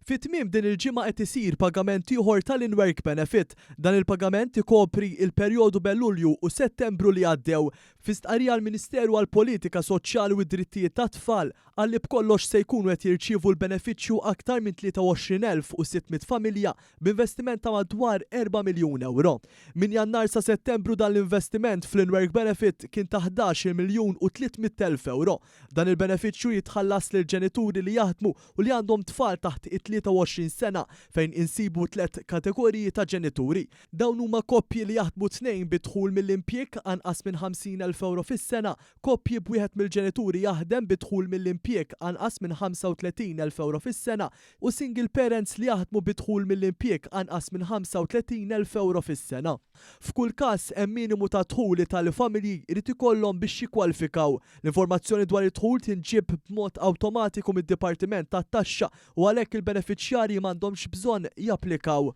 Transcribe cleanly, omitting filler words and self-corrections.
Fit-tmiem din il-ġimgħa qed isir pagament ieħor tal-in-work benefit. Dan il-pagament ikopri il-perjodu bejn Lulju u Settembru li għaddew. Fi stqarrija l-Ministeru għall-Politika Soċjali u d-Drittijiet tat-Tfal qal li b'kollox se jkunu qed jirċievu l-benefiċċju aktar minn 23,600 familja b'investiment ta' madwar 4 miljun euro. Min Jannar sa Settembru dan l-investiment fl-in-work benefit kien ta' 11 miljun u 300,000 euro. Dan il-benefiċċju jitħallas lil ġenituri li jaħdmu u li għandhom tfal taħt 23 sena fejn insibu 3 kategoriji ta' ġenituri. Dawn huma koppji li jaħdmu tnejn bidħul mill-impjieg anqas minn 50,000 euro fis-sena, koppji b'wieħed mill-ġenituri jaħdem bidħul mill-impjieg anqas minn 35,000 euro fis-sena u single parents li jaħdmu bidħul mill-impjieg anqas minn 35,000 euro fis-sena. F'kull każ hemm minimu ta' dħul li tal-familji jrid ikollhom biex jikkwalifikaw. L-informazzjoni dwar id-dħul tinġib b'mod awtomatiku mid-Dipartiment tat-Taxxa u għalhekk il-benefiċjarji m'għandhomx bżonn japplikaw.